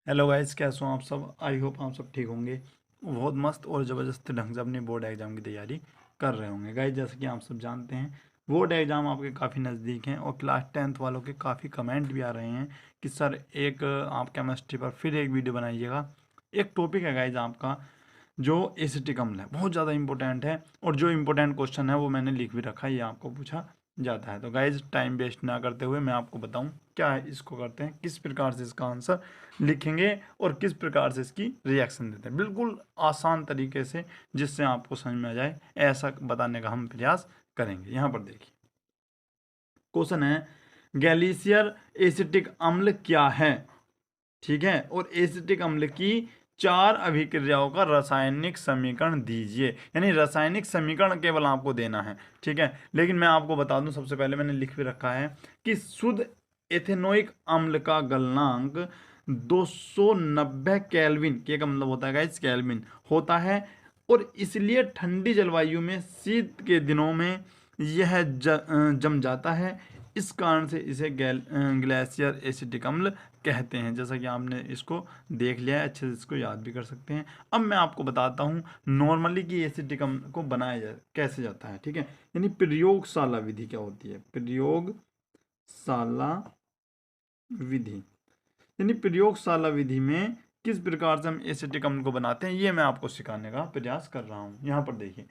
Hello guys, कैसे हो आप सब। आई होप आप सब ठीक होंगे। बहुत मस्त और ज़बरदस्त ढंग से अपने बोर्ड एग्जाम की तैयारी कर रहे होंगे गाइस। जैसे कि आप सब जानते हैं, बोर्ड एग्जाम आपके काफ़ी नज़दीक हैं और क्लास 10th वालों के काफ़ी कमेंट भी आ रहे हैं कि सर एक आप केमिस्ट्री पर फिर एक वीडियो बनाइएगा। एक टॉपिक है गाइस आपका जो एसिटिक अम्ल है, बहुत ज़्यादा इंपॉर्टेंट है और जो इंपॉर्टेंट क्वेश्चन है वो मैंने लिख भी रखा है, ये आपको पूछा जाता है। तो गाइज टाइम वेस्ट ना करते हुए मैं आपको बताऊं क्या है, इसको करते हैं, किस प्रकार से इसका आंसर लिखेंगे और किस प्रकार से इसकी रिएक्शन देते हैं, बिल्कुल आसान तरीके से जिससे आपको समझ में आ जाए, ऐसा बताने का हम प्रयास करेंगे। यहाँ पर देखिए क्वेश्चन है, गैलीशियर एसिटिक अम्ल क्या है। ठीक है, और एसिटिक अम्ल की चार अभिक्रियाओं का रासायनिक समीकरण दीजिए, यानी रासायनिक समीकरण केवल आपको देना है। ठीक है, लेकिन मैं आपको बता दूं, सबसे पहले मैंने लिख भी रखा है कि शुद्ध एथेनोइक अम्ल का गलनांक 290 केल्विन, के का मतलब होता है गाइस केल्विन होता है, और इसलिए ठंडी जलवायु में शीत के दिनों में यह जम जाता है। इस कारण से इसे ग्लेशियर एसिटिक अम्ल कहते हैं। जैसा कि आपने इसको देख लिया है, अच्छे से इसको याद भी कर सकते हैं। अब मैं आपको बताता हूँ नॉर्मली कि एसिटिक अम्ल को बनाया जाए कैसे जाता है। ठीक है, यानी प्रयोगशाला विधि क्या होती है, प्रयोगशाला विधि, यानी प्रयोगशाला विधि में किस प्रकार से हम एसिटिक अम्ल को बनाते हैं, ये मैं आपको सिखाने का प्रयास कर रहा हूँ। यहाँ पर देखिए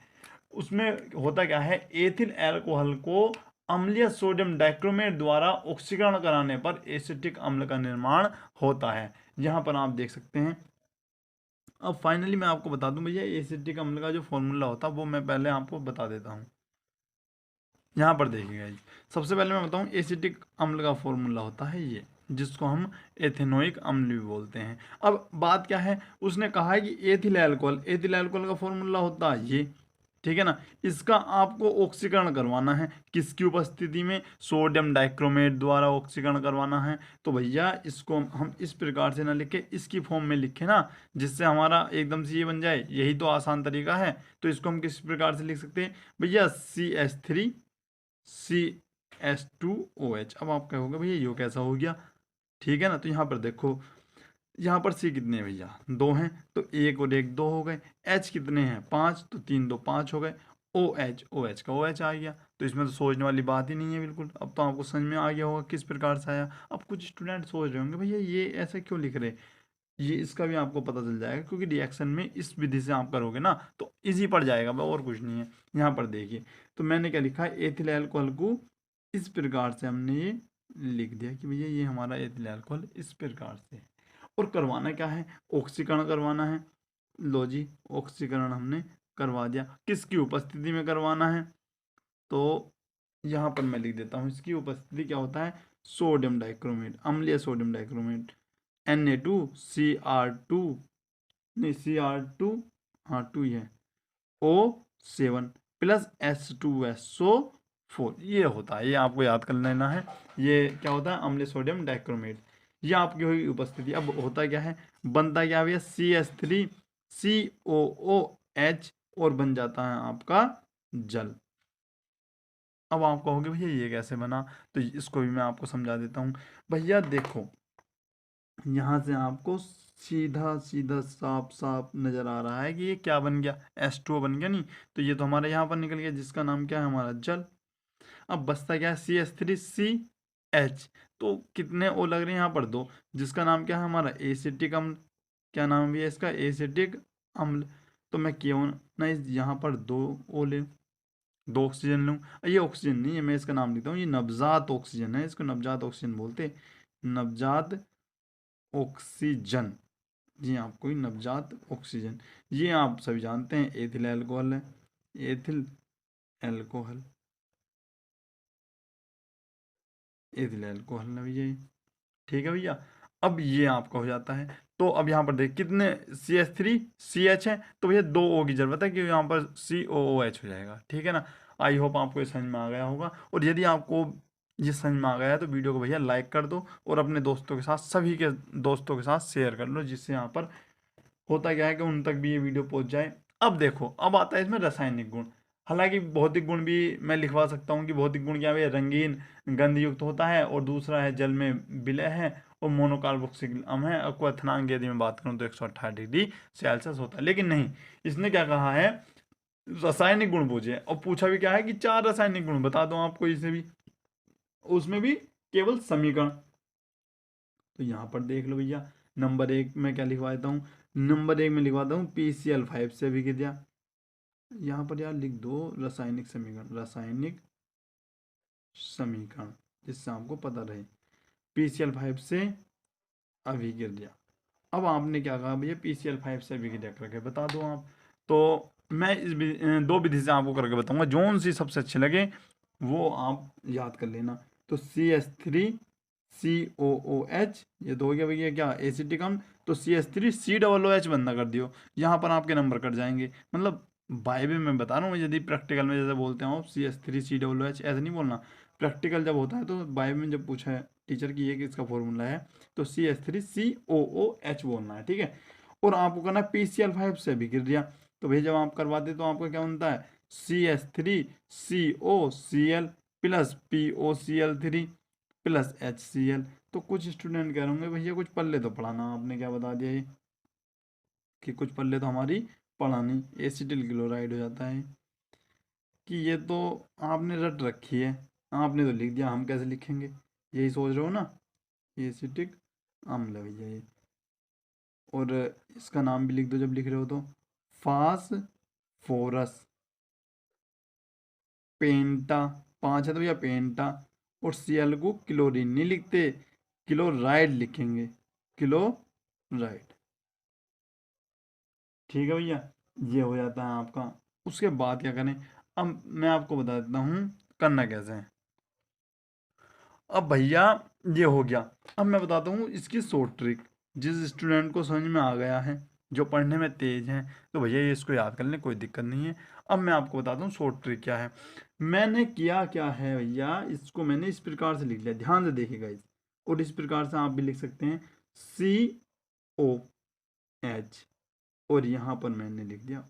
उसमें होता क्या है, एथिल अल्कोहल को अम्लीय सोडियम डाइक्रोमेट द्वारा ऑक्सीकरण कराने पर एसिटिक अम्ल का निर्माण होता है। यहाँ पर आप देख सकते हैं। अब फाइनली मैं आपको बता दूं भैया, एसिटिक अम्ल का जो फॉर्मूला होता है वो मैं पहले आपको बता देता हूँ। यहाँ पर देखिएगा जी, सबसे पहले मैं बताऊँ एसिटिक अम्ल का फॉर्मूला होता है ये, जिसको हम एथेनोइक अम्ल भी बोलते हैं। अब बात क्या है, उसने कहा है कि एथिल अल्कोहल का फॉर्मूला होता है ये। ठीक है ना, इसका आपको ऑक्सीकरण करवाना है, किसकी उपस्थिति में, सोडियम डाइक्रोमेट द्वारा ऑक्सीकरण करवाना है। तो भैया इसको हम इस प्रकार से ना लिखे, इसकी फॉर्म में लिखे ना, जिससे हमारा एकदम से ये बन जाए, यही तो आसान तरीका है। तो इसको हम किस प्रकार से लिख सकते हैं भैया, CH3CH2OH। अब आप कहोगे भैया ये कैसा हो गया। ठीक है ना, तो यहाँ पर देखो, यहाँ पर सी कितने हैं भैया, दो हैं, तो एक और एक दो हो गए। एच कितने हैं, पाँच, तो तीन दो पाँच हो गए। OH का OH आ गया, तो इसमें तो सोचने वाली बात ही नहीं है बिल्कुल। अब तो आपको समझ में आ गया होगा किस प्रकार से आया। अब कुछ स्टूडेंट सोच रहे होंगे भैया ये ऐसा क्यों लिख रहे, ये इसका भी आपको पता चल जाएगा, क्योंकि रिएक्शन में इस विधि से आप करोगे ना तो इजी पड़ जाएगा, और कुछ नहीं है। यहाँ पर देखिए, तो मैंने क्या लिखा है, एथिल अल्कोहल को इस प्रकार से हमने ये लिख दिया कि भैया ये हमारा एथिल अल्कोहल इस प्रकार से है। और करवाना क्या है, ऑक्सीकरण करवाना है। लो जी, ऑक्सीकरण हमने करवा दिया, किसकी उपस्थिति में करवाना है, तो यहाँ पर मैं लिख देता हूँ, इसकी उपस्थिति क्या होता है, सोडियम डाइक्रोमेट, अम्लीय सोडियम डाइक्रोमेट, Na2Cr2, नहीं Cr2, हाँ टू ही है, O7 प्लस H2SO4, ये होता है, ये आपको याद कर लेना है। ये क्या होता है, अम्लीय सोडियम डाइक्रोमेट, ये आपकी हुई उपस्थिति। अब होता क्या है, बनता क्या भैया, CH3COOH, और बन जाता है आपका जल। अब आप कहोगे भैया ये कैसे बना, तो इसको भी मैं आपको समझा देता हूँ। भैया देखो, यहाँ से आपको सीधा सीधा साफ साफ नजर आ रहा है कि ये क्या बन गया, H2O बन गया। नहीं तो ये तो हमारे यहाँ पर निकल गया, जिसका नाम क्या है, हमारा जल। अब बचता क्या है, CH3CH, तो कितने ओ लग रहे हैं यहाँ पर, दो, जिसका नाम क्या है, हमारा एसिटिक अम्ल। क्या नाम है भैया इसका, एसिटिक अम्ल। तो मैं क्यों ना यहाँ पर दो ओ ले, दो ऑक्सीजन लूँ। ये ऑक्सीजन नहीं है, मैं इसका नाम लिखता हूँ, ये नवजात ऑक्सीजन है, इसको नवजात ऑक्सीजन बोलते हैं, नवजात ऑक्सीजन। जी हाँ, कोई नवजात ऑक्सीजन, ये आप सभी जानते हैं एथिल अल्कोहल है, एथिल अल्कोहल, एथिल अल्कोहल है भैया ये। ठीक है भैया, अब ये आपका हो जाता है। तो अब यहाँ पर देख कितने, CH3CH है, तो भैया दो O की जरूरत है, क्योंकि यहाँ पर COOH हो जाएगा। ठीक है ना, आई होप आपको ये समझ में आ गया होगा। और यदि आपको ये समझ में आ गया है तो वीडियो को भैया लाइक कर दो, और अपने दोस्तों के साथ, सभी के दोस्तों के साथ शेयर कर लो, जिससे यहाँ पर होता क्या है कि उन तक भी ये वीडियो पहुंच जाए। अब देखो, अब आता है इसमें रासायनिक गुण। हालांकि भौतिक गुण भी मैं लिखवा सकता हूँ कि भौतिक गुण क्या है, रंगीन गंध युक्त होता है, और दूसरा है जल में विलय है, और मोनोकार्बोक्सिल अम्ल है। और क्वथनांक की यदि मैं बात करूं तो 118 डिग्री सेल्सियस होता है। लेकिन नहीं, इसने क्या कहा है, रासायनिक गुण पूछे और पूछा भी क्या है कि 4 रासायनिक गुण बता दो आपको, इसे भी उसमें भी केवल समीकरण। तो यहाँ पर देख लो भैया, नंबर 1 में क्या लिखवा देता हूँ, नंबर 1 में लिखवाता हूँ PCl5 से अभिक्रिया। यहाँ पर यार लिख दो रासायनिक समीकरण, रासायनिक समीकरण, जिससे आपको पता रहे PCl5 से अभिक्रिया। अब आपने क्या कहा भैया, PCl5 से अभिक्रिया करके बता दो आप। तो मैं इस दो विधि से आपको करके बताऊंगा, जोन सी सबसे अच्छे लगे वो आप याद कर लेना। तो CH3COOH, ये तो हो गया भैया क्या, एसिटिक अम्ल। तो CH3COOH बंदा कर दियो, यहाँ पर आपके नंबर कट जाएंगे। मतलब बाय में बता रहा हूँ, यदि प्रैक्टिकल में जैसे बोलते हैं आप CH3COOH, ऐसे नहीं बोलना। प्रैक्टिकल जब होता है तो बाय में जब पूछा है टीचर की ये किसका फॉर्मूला है, तो CH3COOH बोलना है, ठीक है। और आपको करना है PCl5 से भी गिर दिया। तो भैया जब आप करवाते तो आपका क्या बनता है, CH3COCl plus POCl3 plus HCl। तो कुछ स्टूडेंट कह रहे होंगे भैया कुछ पल्ले तो पढ़ाना, आपने क्या बता दिया ये कि कुछ पल्ले तो हमारी पढ़ानी, एसिटिल क्लोराइड हो जाता है कि ये तो आपने रट रखी है, आपने तो लिख दिया, हम कैसे लिखेंगे, यही सोच रहे हो ना। एसिटिक अम्ल है भैया ये, और इसका नाम भी लिख दो जब लिख रहे हो तो, फास्फोरस पेंटा, 5 है तो भैया पेंटा। और Cl को क्लोरीन नहीं लिखते, क्लोराइड लिखेंगे, क्लोराइड, ठीक है भैया। ये हो जाता है आपका। उसके बाद क्या करें, अब मैं आपको बता देता हूँ करना कैसे है। अब भैया ये हो गया, अब मैं बताता हूँ इसकी शॉर्ट ट्रिक, जिस स्टूडेंट को समझ में आ गया है, जो पढ़ने में तेज है, तो भैया ये इसको याद कर लें, कोई दिक्कत नहीं है। अब मैं आपको बताता हूँ शॉर्ट ट्रिक क्या है। मैंने किया क्या है भैया, इसको मैंने इस प्रकार से लिख लिया, ध्यान से देखिएगा इस, और इस प्रकार से आप भी लिख सकते हैं COH, और यहाँ पर मैंने लिख दिया,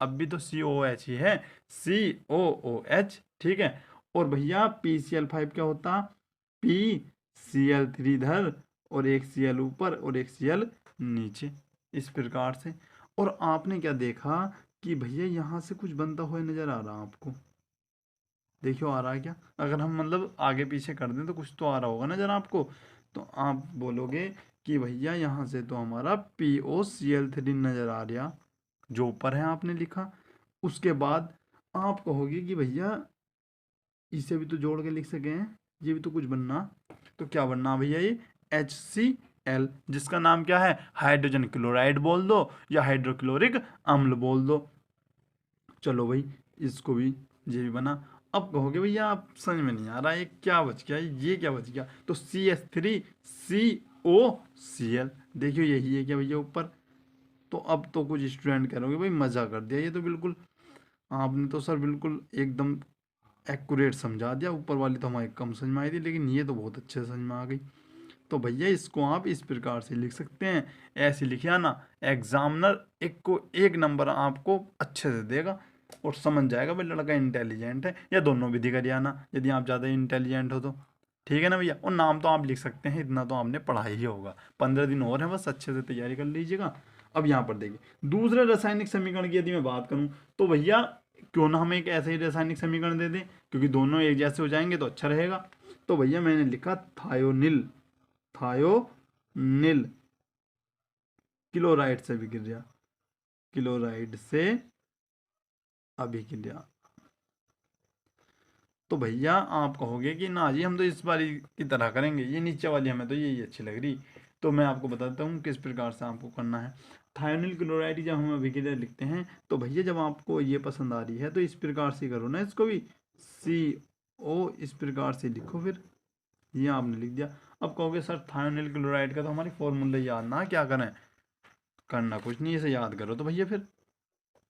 अब भी तो COOH ही है, COOH, ठीक है। और भैया PCl5 क्या होता, PCl3 इधर, और एक Cl ऊपर और एक Cl नीचे, इस प्रकार से। और आपने क्या देखा कि भैया यहाँ से कुछ बनता हुआ नजर आ रहा आपको, देखियो आ रहा है क्या, अगर हम मतलब आगे पीछे कर दें तो कुछ तो आ रहा होगा नजर आपको। तो आप बोलोगे कि भैया यहाँ से तो हमारा POCl3 नजर आ रहा, जो ऊपर है आपने लिखा। उसके बाद आप कहोगे कि भैया इसे भी तो जोड़ के लिख सके हैं, ये भी तो कुछ बनना। तो क्या बनना भैया, ये HCl, जिसका नाम क्या है, हाइड्रोजन क्लोराइड बोल दो या हाइड्रोक्लोरिक अम्ल बोल दो। चलो भाई, इसको भी, ये भी बना। अब कहोगे भैया आप समझ में नहीं आ रहा ये क्या बच गया, ये क्या बच गया, तो CH3COCl, देखियो यही है क्या भैया ऊपर। तो अब तो कुछ स्टूडेंट कह रहे होंगे भाई मजा कर दिया, ये तो बिल्कुल आपने तो सर बिल्कुल एकदम एक्यूरेट समझा दिया, ऊपर वाली तो हमारी कम समझ में आई थी, लेकिन ये तो बहुत अच्छे से समझ में आ गई। तो भैया इसको आप इस प्रकार से लिख सकते हैं, ऐसे लिखिए ना, एग्जामिनर एक को 1 नंबर आपको अच्छे से देगा और समझ जाएगा भाई लड़का इंटेलिजेंट है, या दोनों विधि करिए आना यदि आप ज़्यादा इंटेलिजेंट हो तो, ठीक है ना भैया। और नाम तो आप लिख सकते हैं, इतना तो आपने पढ़ा ही होगा, 15 दिन और है, बस अच्छे से तैयारी कर लीजिएगा। अब यहाँ पर देखिए दूसरे रासायनिक समीकरण की यदि मैं बात करूँ, तो भैया क्यों ना हम एक ऐसे ही रासायनिक समीकरण दे दें, क्योंकि दोनों एक जैसे हो जाएंगे तो अच्छा रहेगा। तो भैया मैंने लिखा थायोनिल, थायोनिल क्लोराइड से अभिक्रिया, क्लोराइड से अभिक्रिया। तो भैया आप कहोगे कि ना जी हम तो इस वाली की तरह करेंगे, ये नीचे वाली हमें तो यही अच्छी लग रही। तो मैं आपको बताता हूँ किस प्रकार से आपको करना है। थायोनिल क्लोराइड जब हम अभिक्रिया लिखते हैं, तो भैया जब आपको ये पसंद आ रही है तो इस प्रकार से करो ना, इसको भी CO इस प्रकार से लिखो, फिर ये आपने लिख दिया। अब कहोगे सर थायोनिल क्लोराइड का तो हमारी फॉर्मूला याद ना, क्या करें, करना कुछ नहीं, इसे याद करो। तो भैया फिर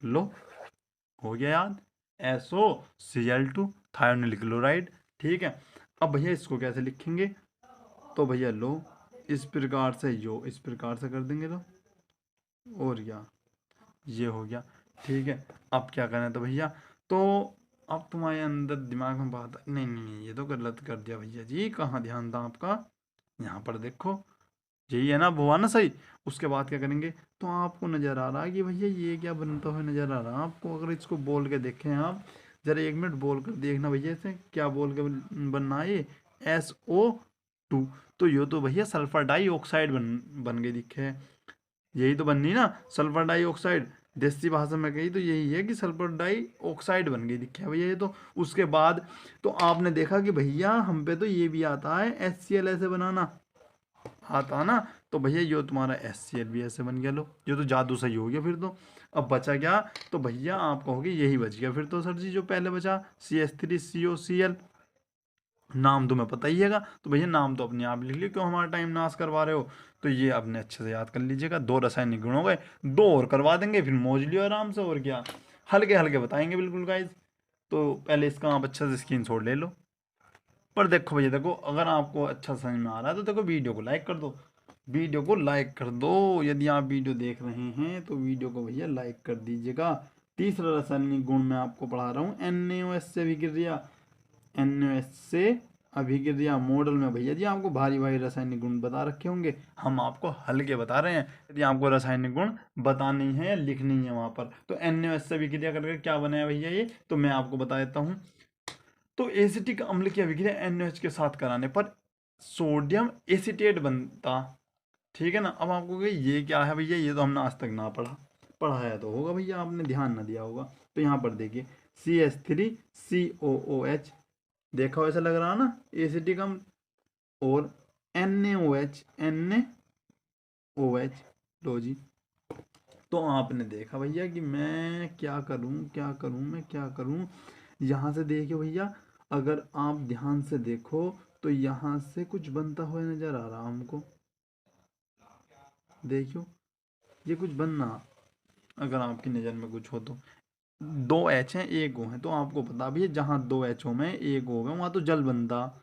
लो, हो गया याद, SOCl2 थायोनिल क्लोराइड, ठीक है। अब भैया इसको कैसे लिखेंगे, तो भैया लो इस प्रकार से, यो इस प्रकार से कर देंगे तो, और क्या, ये हो गया, ठीक है। अब क्या करना है तो भैया, तो अब तुम्हारे अंदर दिमाग में बात, नहीं नहीं नहीं, ये तो गलत कर दिया भैया जी, कहाँ ध्यान था आपका, यहाँ पर देखो, यही है ना, वो हुआ ना सही। उसके बाद क्या करेंगे, तो आपको नज़र आ रहा है कि भैया ये क्या बनता हुआ नज़र आ रहा है आपको। अगर इसको बोल के देखें आप, जरा 1 मिनट बोल कर देखना भैया, इसे क्या बोल के बनना है ये, SO2। तो ये तो भैया सल्फर डाइऑक्साइड बन गई दिखे, यही तो बननी ना, सल्फर डाइऑक्साइड। देसी भाषा में कही तो यही है कि सल्फर डाइऑक्साइड बन गई दिखे भैया ये तो। उसके बाद तो आपने देखा कि भैया हम पे तो ये भी आता है HCl ऐसे बनाना, आता ना। तो भैया ये तुम्हारा HCl भी ऐसे बन गया, लो ये तो जादू सही हो गया फिर तो। अब बचा क्या, तो भैया आप कहोगे यही बच गया फिर तो सर जी, जो पहले बचा CH3COCl। नाम तुम्हें पता ही हैगा, तो भैया नाम तो अपने आप लिख लियो, क्यों हमारा टाइम नाश करवा रहे हो। तो ये अपने अच्छे से याद कर लीजिएगा, 2 रासायनिक गुण हो गए, 2 और करवा देंगे फिर मौज लियो आराम से, और क्या, हल्के हल्के बताएंगे बिल्कुल गाइज। तो पहले इसका आप अच्छे से स्क्रीनशॉट ले लो। पर देखो भैया, देखो अगर आपको अच्छा समझ में आ रहा है तो देखो वीडियो को लाइक कर दो, वीडियो को लाइक कर दो। यदि आप वीडियो देख रहे हैं तो वीडियो को भैया लाइक कर दीजिएगा। तीसरा रासायनिक गुण मैं आपको पढ़ा रहा हूँ, NaOH से अभिक्रिया, NaOH से अभिक्रिया मॉडल में भैया जी आपको भारी भारी रासायनिक गुण बता रखे होंगे, हम आपको हल्के बता रहे हैं। यदि आपको रासायनिक गुण बतानी है या लिखनी है वहां पर, तो NaOH से अभिक्रिया करके क्या बना है भैया ये, तो मैं आपको बता देता हूँ। तो एसिटिक अम्ल की अभिक्रिया NaOH के साथ कराने पर सोडियम एसिटेट बनता, ठीक है ना। अब आपको कि ये क्या है भैया, ये तो हमने आज तक ना पढ़ा, पढ़ाया तो होगा भैया, आपने ध्यान ना दिया होगा। तो यहाँ पर देखिए CH3COOH, देखा हो ऐसा लग रहा है ना एसिटिक अम्ल, और NaOH लो जी। तो आपने देखा भैया कि मैं क्या करूं क्या करूं, मैं क्या करूं। यहाँ से देखिए भैया, अगर आप ध्यान से देखो तो यहाँ से कुछ बनता हुआ नजर आ रहा हमको, देखियो ये कुछ बनना, अगर आपकी नज़र में कुछ हो तो। 2 H हैं, एक O है, तो आपको पता भी है जहाँ 2 H में एक O है वहाँ तो जल बनता,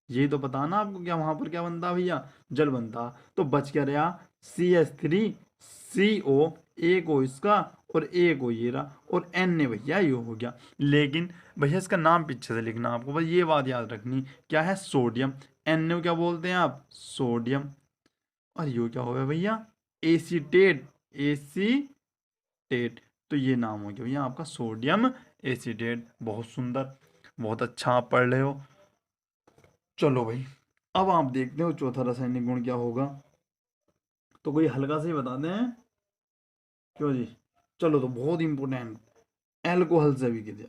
यही तो पता ना आपको, क्या वहां पर क्या बनता भैया, जल बनता। तो बच क्या रहा, CH3CO, एक ओ इसका और एक ओ ये रहा, और Na भैया ये हो गया। लेकिन भैया इसका नाम पीछे से लिखना आपको, बस ये बात याद रखनी, क्या है, सोडियम। Na क्या बोलते हैं आप, सोडियम। और ये क्या हो गया भैया, एसीटेट, एसीटेट। तो ये नाम हो गया भैया आपका सोडियम एसीटेट। बहुत सुंदर, बहुत अच्छा आप पढ़ रहे हो। चलो भाई, अब आप देखते हो चौथा रासायनिक गुण क्या होगा, तो कोई हल्का से ही बता दें, क्यों जी। चलो तो बहुत इंपॉर्टेंट, एल्कोहल से भी किया,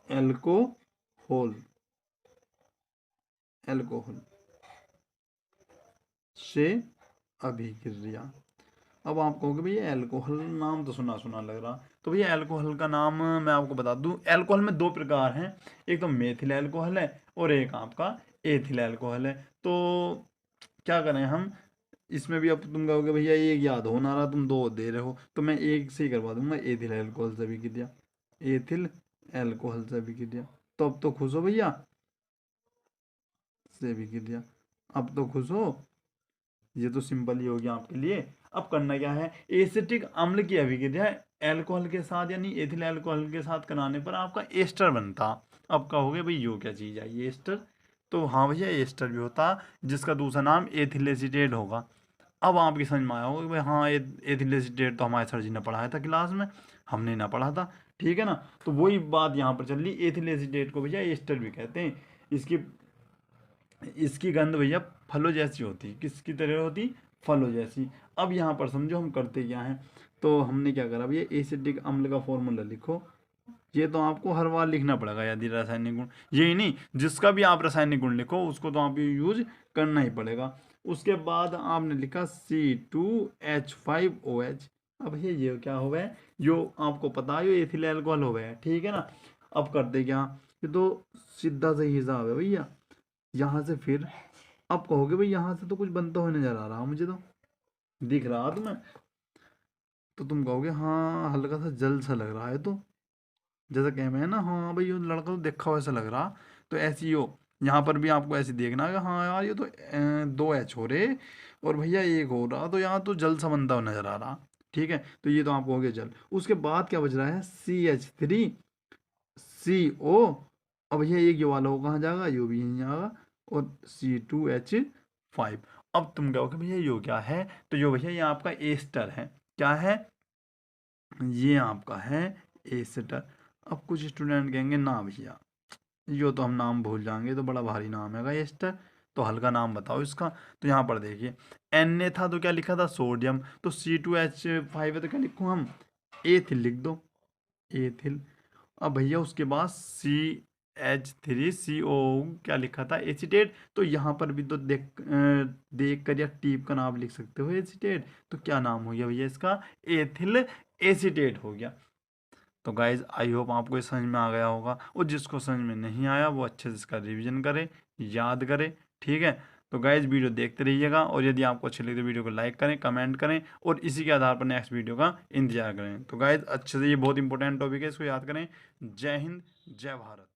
एल्कोहल, एल्कोहल से अभिक्रिया। अब आप कहोगे भैया एल्कोहल नाम तो सुना सुना लग रहा, तो भैया एल्कोहल का नाम मैं आपको बता दूं, एल्कोहल में 2 प्रकार हैं, एक तो मेथिल एल्कोहल है और एक आपका एथिल एल्कोहल है। तो क्या करें हम इसमें भी, अब तुम कहोगे भैया एक याद हो ना रहा, तुम 2 दे रहे हो, तो मैं एक से ही करवा दूंगा, एथिल एल्कोहल से भी किया, एथिल एल्कोहल से भी किया। तो अब तो खुश हो भैया, से भी किया, अब तो खुश हो, ये तो सिंपल ही हो गया आपके लिए। अब करना क्या है, एसिटिक अम्ल की अभिक्रिया एल्कोहल के साथ यानी एथिल एल्कोहल के साथ कराने पर आपका एस्टर बनता। अब कहोगे भाई यो क्या चीज़ है ये एस्टर, तो हाँ भैया एस्टर भी होता, जिसका दूसरा नाम एथिल एसीटेट होगा। अब आपकी समझ में आया होगा कि भाई हाँ, एथिल एसीटेट तो हमारे सर जी ने पढ़ाया था क्लास में, हमने ना पढ़ा था, ठीक है ना। तो वही बात यहाँ पर चल रही, एथिल एसीटेट को भैया एस्टर भी कहते हैं। इसकी इसकी गंध भैया फलों जैसी होती, किसकी तरह होती, फलों जैसी। अब यहाँ पर समझो हम करते क्या हैं, तो हमने क्या करा भैया, एसिटिक अम्ल का फॉर्मूला लिखो। ये तो आपको हर बार लिखना पड़ेगा यदि रासायनिक गुण, यही नहीं, जिसका भी आप रासायनिक गुण लिखो उसको तो आप यूज करना ही पड़ेगा। उसके बाद आपने लिखा C2H5OH। अब ये क्या हो गया, जो आपको पता है ये एथिल अल्कोहल हो गया, ठीक है ना। अब करते क्या, ये तो सीधा सही हिसाब है भैया। यहाँ से फिर अब कहोगे भाई यहाँ से तो कुछ बनता हुआ नजर आ रहा मुझे, तो दिख रहा तुम्हें, तो तुम कहोगे हाँ हल्का सा जल सा लग रहा है, तो जैसा कह में है ना, हाँ भाई ये लड़का तो देखा हुआ ऐसा लग रहा, तो ऐसी ही हो। यहाँ पर भी आपको ऐसे देखना है कि हाँ यार ये तो 2 H हो रहे और भैया एक हो रहा, तो यहाँ तो जल सा बनता हुआ नजर आ रहा, ठीक है। तो ये तो आप कहोगे जल। उसके बाद क्या बच रहा है, CH3CO। अब भैया एक ये वाला हो कहाँ जाएगा, यो भी यहीं जाएगा, और C2H5 5। अब तुम कहोगे भैया यो क्या है, तो यो भैया ये आपका एस्टर है। क्या है? ये आपका है एस्टर। अब कुछ स्टूडेंट कहेंगे ना भैया यो तो हम नाम भूल जाएंगे, तो बड़ा भारी नाम है एस्टर, तो हल्का नाम बताओ इसका। तो यहाँ पर देखिए Na था तो क्या लिखा था सोडियम, तो C2H5 है तो क्या लिखूँ हम, एथिल लिख दो, एथिल। अब भैया उसके बाद CH3CO क्या लिखा था एसीटेट, तो यहाँ पर भी तो देख कर या टीप का नाम लिख सकते हो एसीटेट, तो क्या नाम हो गया भैया इसका, एथिल एसीटेट हो गया। तो गाइज आई होप आपको ये समझ में आ गया होगा, और जिसको समझ में नहीं आया वो अच्छे से इसका रिवीजन करे, याद करे। ठीक है, तो गाइज वीडियो देखते रहिएगा, और यदि आपको अच्छी लगे तो वीडियो को लाइक करें, कमेंट करें, और इसी के आधार पर नेक्स्ट वीडियो का इंतजार करें। तो गाइज अच्छे से, ये बहुत इंपॉर्टेंट टॉपिक है, इसको याद करें। जय हिंद, जय भारत।